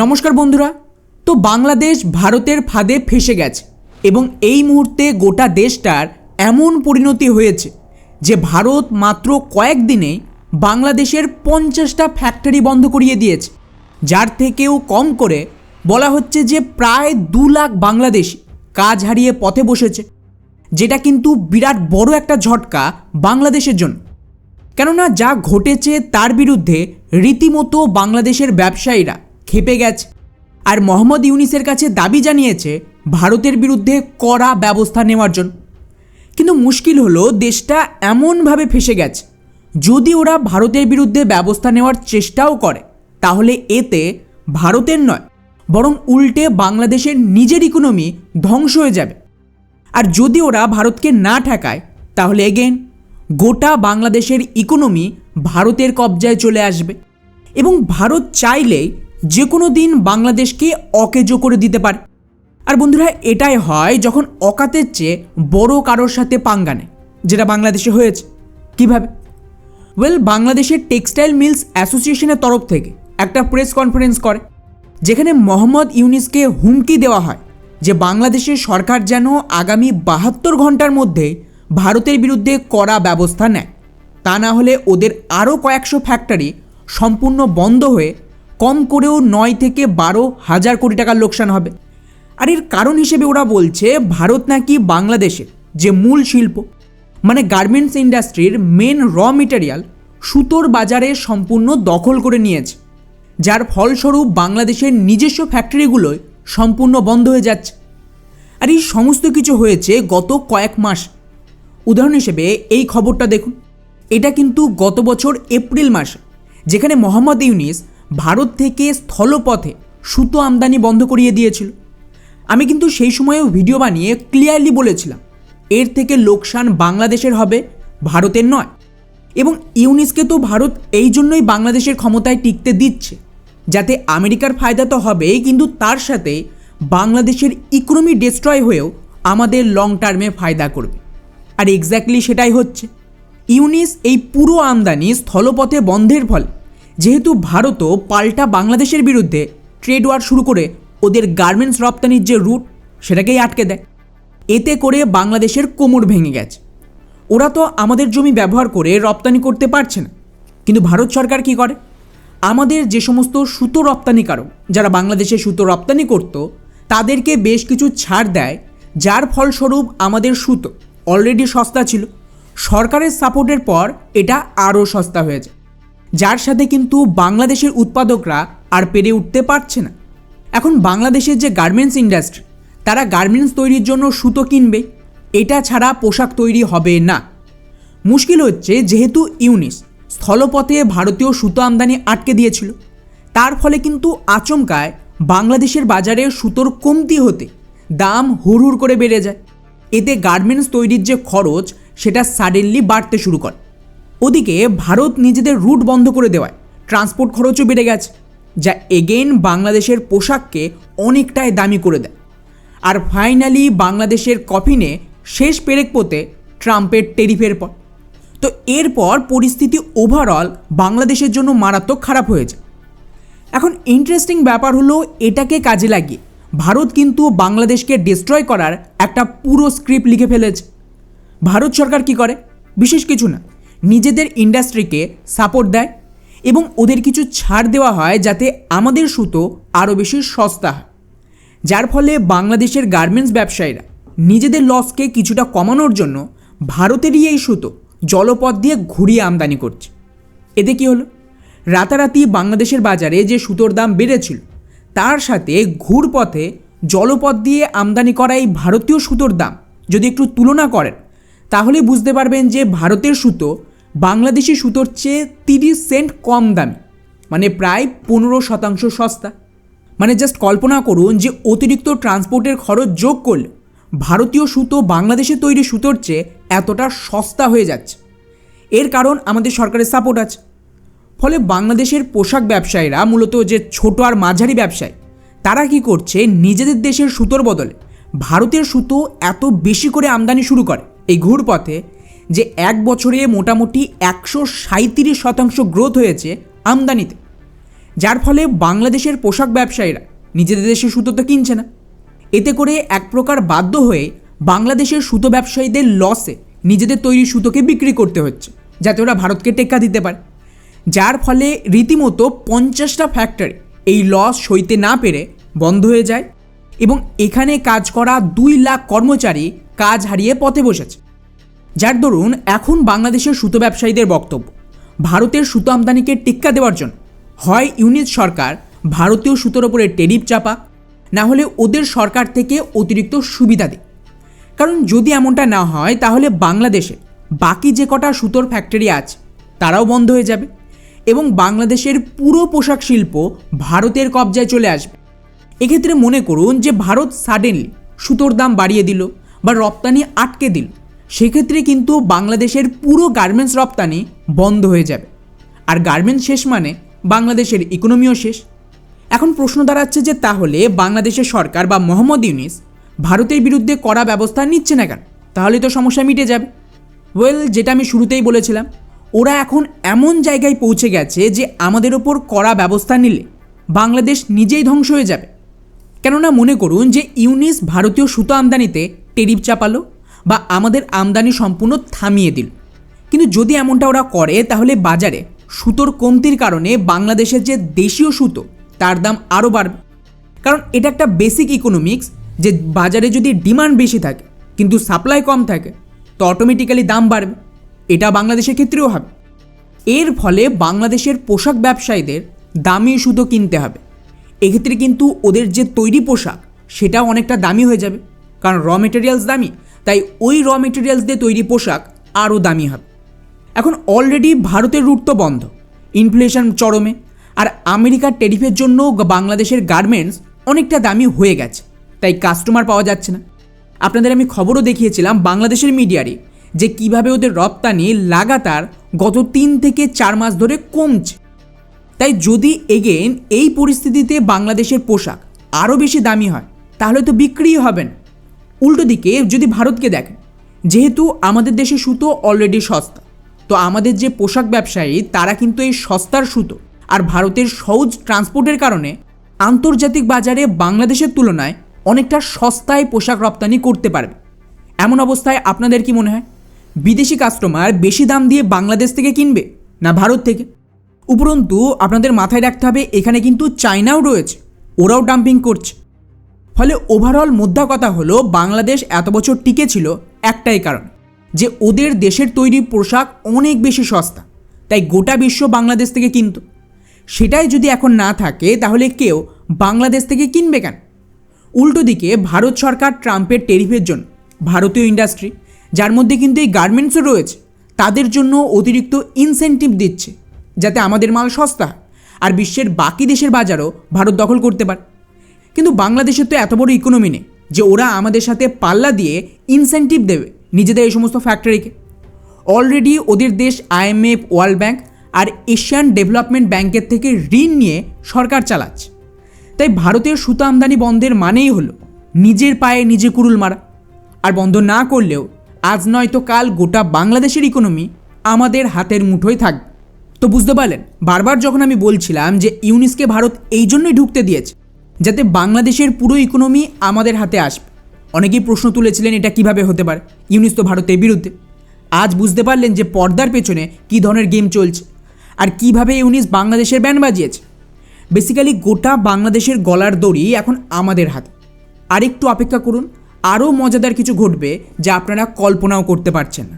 নমস্কার বন্ধুরা। তো বাংলাদেশ ভারতের ফাঁদে ফেসে গেছে এবং এই মুহূর্তে গোটা দেশটার এমন পরিণতি হয়েছে যে ভারত মাত্র কয়েকদিনে বাংলাদেশের 50টা ফ্যাক্টরি বন্ধ করিয়ে দিয়েছে, যার থেকেও কম করে বলা হচ্ছে যে প্রায় 2 লাখ বাংলাদেশি কাজ হারিয়ে পথে বসেছে, যেটা কিন্তু বিরাট বড় একটা ঝটকা বাংলাদেশের জন্য। কেননা যা ঘটেছে তার বিরুদ্ধে রীতিমতো বাংলাদেশের ব্যবসায়ীরা ক্ষেপে গেছে আর মোহাম্মদ ইউনিসের কাছে দাবি জানিয়েছে ভারতের বিরুদ্ধে কড়া ব্যবস্থা নেওয়ার জন্য। কিন্তু মুশকিল হলো দেশটা এমনভাবে ফেসে গেছে, যদি ওরা ভারতের বিরুদ্ধে ব্যবস্থা নেওয়ার চেষ্টাও করে তাহলে এতে ভারতের নয় বরং উল্টে বাংলাদেশের নিজের ইকোনমি ধ্বংস হয়ে যাবে। আর যদি ওরা ভারতকে না ঠেকায় তাহলে এগেন গোটা বাংলাদেশের ইকোনমি ভারতের কবজায় চলে আসবে এবং ভারত চাইলেই যে কোনো দিন বাংলাদেশকে অকেজো করে দিতে পারে। আর বন্ধুরা, এটাই হয় যখন অকাতের চেয়ে বড় কারোর সাথে পাঙ্গা নেয়, যেটা বাংলাদেশে হয়েছে। কিভাবে? বাংলাদেশের টেক্সটাইল মিলস অ্যাসোসিয়েশনের তরফ থেকে একটা প্রেস কনফারেন্স করে, যেখানে মোহাম্মদ ইউনিসকে হুমকি দেওয়া হয় যে বাংলাদেশের সরকার যেন আগামী 72 ঘন্টার মধ্যে ভারতের বিরুদ্ধে কড়া ব্যবস্থা নেয়, তা না হলে ওদের আরও কয়েকশো ফ্যাক্টরি সম্পূর্ণ বন্ধ হয়ে কম করেও 9 থেকে 12 হাজার কোটি টাকার লোকসান হবে। আর এর কারণ হিসেবে ওরা বলছে ভারত নাকি বাংলাদেশের যে মূল শিল্প মানে গার্মেন্টস ইন্ডাস্ট্রির মেন র মেটেরিয়াল সুতোর বাজারে সম্পূর্ণ দখল করে নিয়েছে, যার ফলস্বরূপ বাংলাদেশের নিজস্ব ফ্যাক্টরিগুলোই সম্পূর্ণ বন্ধ হয়ে যাচ্ছে। আর এই সমস্ত কিছু হয়েছে গত কয়েক মাস। উদাহরণ হিসেবে এই খবরটা দেখুন, এটা কিন্তু গত বছর এপ্রিল মাসে, যেখানে মোহাম্মদ ইউনিস ভারত থেকে স্থলপথে সুতো আমদানি বন্ধ করিয়ে দিয়েছিল। আমি কিন্তু সেই সময়েও ভিডিও বানিয়ে ক্লিয়ারলি বলেছিলাম এর থেকে লোকসান বাংলাদেশের হবে, ভারতের নয়। এবং ইউনিসকে তো ভারত এই জন্যই বাংলাদেশের ক্ষমতায় টিকতে দিচ্ছে, যাতে আমেরিকার ফায়দা তো হবেই, কিন্তু তার সাথে বাংলাদেশের ইকোনমি ডিস্ট্রয় হয়েও আমাদের লং টার্মে ফায়দা করবে। আর এক্স্যাক্টলি সেটাই হচ্ছে। ইউনিস এই পুরো আমদানি স্থলপথে বন্ধের ফলে যেহেতু ভারতও পাল্টা বাংলাদেশের বিরুদ্ধে ট্রেড ওয়ার শুরু করে ওদের গার্মেন্টস রপ্তানির যে রুট সেটাকেই আটকে দেয়। এতে করে বাংলাদেশের কোমর ভেঙে গেছে। ওরা তো আমাদের জমি ব্যবহার করে রপ্তানি করতে পারছে না, কিন্তু ভারত সরকার কি করে, আমাদের যে সমস্ত সুতো রপ্তানিকারক যারা বাংলাদেশে সুতো রপ্তানি করত তাদেরকে বেশ কিছু ছাড় দেয়, যার ফলস্বরূপ আমাদের সুতো অলরেডি সস্তা ছিল, সরকারের সাপোর্টের পর এটা আরও সস্তা হয়ে যায়, যার সাথে কিন্তু বাংলাদেশের উৎপাদকরা আর পেরে উঠতে পারছে না। এখন বাংলাদেশের যে গার্মেন্টস ইন্ডাস্ট্রি তারা গার্মেন্টস তৈরির জন্য সুতো কিনবে, এটা ছাড়া পোশাক তৈরি হবে না। মুশকিল হচ্ছে যেহেতু ইউনিস স্থলপথে ভারতীয় সুতো আমদানি আটকে দিয়েছিল, তার ফলে কিন্তু আচমকায় বাংলাদেশের বাজারে সুতোর কমতি হতে দাম হুড় করে বেড়ে যায়। এতে গার্মেন্টস তৈরির যে খরচ সেটা সাডেনলি বাড়তে শুরু করে। ওদিকে ভারত নিজেদের রুট বন্ধ করে দেওয়ায় ট্রান্সপোর্ট খরচও বেড়ে গেছে, যা এগেইন বাংলাদেশের পোশাককে অনেকটাই দামি করে দেয়। আর ফাইনালি বাংলাদেশের কফিনে শেষ পেরেক পোতে ট্রাম্পের ট্যারিফের পর। তো এরপর পরিস্থিতি ওভারঅল বাংলাদেশের জন্য মারাত্মক খারাপ হয়ে যায়। এখন ইন্টারেস্টিং ব্যাপার হলো এটাকে কাজে লাগিয়ে ভারত কিন্তু বাংলাদেশকে ডিস্ট্রয় করার একটা পুরো স্ক্রিপ্ট লিখে ফেলেছে। ভারত সরকার কি করে? বিশেষ কিছু না, নিজেদের ইন্ডাস্ট্রিকে সাপোর্ট দেয় এবং ওদের কিছু ছাড় দেওয়া হয় যাতে আমাদের সুতো আরও বেশি সস্তা হয়, যার ফলে বাংলাদেশের গার্মেন্টস ব্যবসায়ীরা নিজেদের লসকে কিছুটা কমানোর জন্য ভারতেরই এই সুতো জলপথ দিয়ে ঘুরিয়ে আমদানি করছে। এতে কি হলো, রাতারাতি বাংলাদেশের বাজারে যে সুতোর দাম বেড়েছিল তার সাথে ঘুরপথে জলপথ দিয়ে আমদানি করা এই ভারতীয় সুতোর দাম যদি একটু তুলনা করেন তাহলে বুঝতে পারবেন যে ভারতের সুতো বাংলাদেশি সুতোর চেয়ে 30 সেন্ট কম দামি, মানে প্রায় 15% সস্তা। মানে জাস্ট কল্পনা করুন যে অতিরিক্ত ট্রান্সপোর্টের খরচ যোগ করলে ভারতীয় সুতো বাংলাদেশে তৈরি সুতোর চেয়ে এতটা সস্তা হয়ে যাচ্ছে। এর কারণ আমাদের সরকারের সাপোর্ট আছে। ফলে বাংলাদেশের পোশাক ব্যবসায়ীরা, মূলত যে ছোট আর মাঝারি ব্যবসায়ী, তারা কি করছে, নিজেদের দেশের সুতোর বদলে ভারতের সুতো এত বেশি করে আমদানি শুরু করে এই ঘুরপথে যে এক বছরে মোটামুটি 137% গ্রোথ হয়েছে আমদানিতে, যার ফলে বাংলাদেশের পোশাক ব্যবসায়ীরা নিজেদের দেশে সুতো তো কিনছে না। এতে করে এক প্রকার বাধ্য হয়ে বাংলাদেশের সুতো ব্যবসায়ীদের লসে নিজেদের তৈরি সুতোকে বিক্রি করতে হচ্ছে, যাতে ওরা ভারতকে টেক্কা দিতে পারে। যার ফলে রীতিমতো 50টা ফ্যাক্টরি এই লস সইতে না পেরে বন্ধ হয়ে যায় এবং এখানে কাজ করা 2 লাখ কর্মচারী কাজ হারিয়ে পথে বসেছে। যার দরুন এখন বাংলাদেশের সুতো ব্যবসায়ীদের বক্তব্য, ভারতের সুতো আমদানিকে টেক্কা দেওয়ার জন্য হয় ইউনিস সরকার ভারতীয় সুতোর ওপরে ট্যারিফ চাপাক, না হলে ওদের সরকার থেকে অতিরিক্ত সুবিধা দেয়। কারণ যদি এমনটা না হয় তাহলে বাংলাদেশে বাকি যে কটা সুতোর ফ্যাক্টরি আছে তারাও বন্ধ হয়ে যাবে এবং বাংলাদেশের পুরো পোশাক শিল্প ভারতের কবজায় চলে আসবে। এক্ষেত্রে মনে করুন যে ভারত সাডেনলি সুতোর দাম বাড়িয়ে দিল বা রপ্তানি আটকে দিল, সেক্ষেত্রে কিন্তু বাংলাদেশের পুরো গার্মেন্টস রপ্তানি বন্ধ হয়ে যাবে। আর গার্মেন্টস শেষ মানে বাংলাদেশের ইকোনমিও শেষ। এখন প্রশ্ন দাঁড়াচ্ছে যে তাহলে বাংলাদেশের সরকার বা মোহাম্মদ ইউনিস ভারতের বিরুদ্ধে কড়া ব্যবস্থা নিচ্ছে না কেন? তাহলে তো সমস্যা মিটে যাবে। যেটা আমি শুরুতেই বলেছিলাম, ওরা এখন এমন জায়গায় পৌঁছে গেছে যে আমাদের ওপর কড়া ব্যবস্থা নিলে বাংলাদেশ নিজেই ধ্বংস হয়ে যাবে। কেননা মনে করুন যে ইউনিস ভারতীয় সুতো আমদানিতে ট্যারিফ চাপালো বা আমাদের আমদানি সম্পূর্ণ থামিয়ে দিল, কিন্তু যদি এমনটা ওরা করে তাহলে বাজারে সুতোর কমতির কারণে বাংলাদেশের যে দেশীয় সুতো তার দাম আরও বাড়বে। কারণ এটা একটা বেসিক ইকোনমিক্স যে বাজারে যদি ডিমান্ড বেশি থাকে কিন্তু সাপ্লাই কম থাকে তো অটোমেটিক্যালি দাম বাড়বে। এটা বাংলাদেশের ক্ষেত্রেও হবে। এর ফলে বাংলাদেশের পোশাক ব্যবসায়ীদের দামি সুতো কিনতে হবে। এক্ষেত্রে কিন্তু ওদের যে তৈরি পোশাক সেটাও অনেকটা দামি হয়ে যাবে, কারণ র মেটেরিয়ালস দামি, তাই ওই র মেটেরিয়ালস দিয়ে তৈরি পোশাক আরও দামি হবে। এখন অলরেডি ভারতের রুট তো বন্ধ, ইনফ্লেশন চরমে, আর আমেরিকার ট্যারিফের জন্য বাংলাদেশের গার্মেন্টস অনেকটা দামি হয়ে গেছে, তাই কাস্টমার পাওয়া যাচ্ছে না। আপনাদের আমি খবরও দেখিয়েছিলাম বাংলাদেশের মিডিয়ারে যে কিভাবে ওদের রপ্তানি লাগাতার গত 3 থেকে 4 মাস ধরে কমছে। তাই যদি এগেন এই পরিস্থিতিতে বাংলাদেশের পোশাক আরও বেশি দামি হয় তাহলে তো বিক্রিই হবে না। উল্টো দিকে যদি ভারতকে দেখেন, যেহেতু আমাদের দেশে সুতো অলরেডি সস্তা, তো আমাদের যে পোশাক ব্যবসায়ী তারা কিন্তু এই সস্তার সুতো আর ভারতের সহজ ট্রান্সপোর্টের কারণে আন্তর্জাতিক বাজারে বাংলাদেশের তুলনায় অনেকটা সস্তায় পোশাক রপ্তানি করতে পারবে। এমন অবস্থায় আপনাদের কি মনে হয় বিদেশি কাস্টমার বেশি দাম দিয়ে বাংলাদেশ থেকে কিনবে না ভারত থেকে? উপরন্তু আপনাদের মাথায় রাখতে হবে এখানে কিন্তু চায়নাও রয়েছে, ওরাও ডাম্পিং করছে। ফলে ওভারঅল মোদ্দা কথা হলো বাংলাদেশ এত বছর টিকে ছিল একটাই কারণ, যে ওদের দেশের তৈরি পোশাক অনেক বেশি সস্তা, তাই গোটা বিশ্ব বাংলাদেশ থেকে কিনত। সেটাই যদি এখন না থাকে তাহলে কেউ বাংলাদেশ থেকে কিনবে কেন? উল্টো দিকে ভারত সরকার ট্রাম্পের ট্যারিফের জন্য ভারতীয় ইন্ডাস্ট্রি, যার মধ্যে কিন্তু এই গার্মেন্টসও রয়েছে, তাদের জন্য অতিরিক্ত ইনসেন্টিভ দিচ্ছে যাতে আমাদের মাল সস্তা হয় আর বিশ্বের বাকি দেশের বাজারও ভারত দখল করতে পারে। কিন্তু বাংলাদেশের তো এত বড় ইকোনমি নেই যে ওরা আমাদের সাথে পাল্লা দিয়ে ইনসেন্টিভ দেবে নিজেদের এই সমস্ত ফ্যাক্টরিকে। অলরেডি ওদের দেশ IMF, ওয়ার্ল্ড ব্যাংক আর এশিয়ান ডেভেলপমেন্ট ব্যাংকের থেকে ঋণ নিয়ে সরকার চালাচ্ছে। তাই ভারতের সুতো আমদানি বন্ধের মানেই হলো নিজের পায়ে নিজে কুড়ুল মারা। আর বন্ধ না করলেও আজ নয়তো কাল গোটা বাংলাদেশের ইকোনমি আমাদের হাতের মুঠোয় থাকবে। তো বুঝতে পারলেন, বারবার যখন আমি বলছিলাম যে ইউনিসকে ভারত এই জন্যই ঢুকতে দিয়েছে যাতে বাংলাদেশের পুরো ইকোনমি আমাদের হাতে আসবে। অনেকেই প্রশ্ন তুলেছিলেন এটা কিভাবে হতে পারে, ইউনিস তো ভারতের বিরুদ্ধে। আজ বুঝতে পারলেন যে পর্দার পেছনে কী ধরনের গেম চলছে আর কিভাবে ইউনিস বাংলাদেশের ব্যান্ড বাজিয়েছে। বেসিক্যালি গোটা বাংলাদেশের গলার দড়ি এখন আমাদের হাতে। আর একটু অপেক্ষা করুন, আরও মজাদার কিছু ঘটবে যা আপনারা কল্পনাও করতে পারছেন না।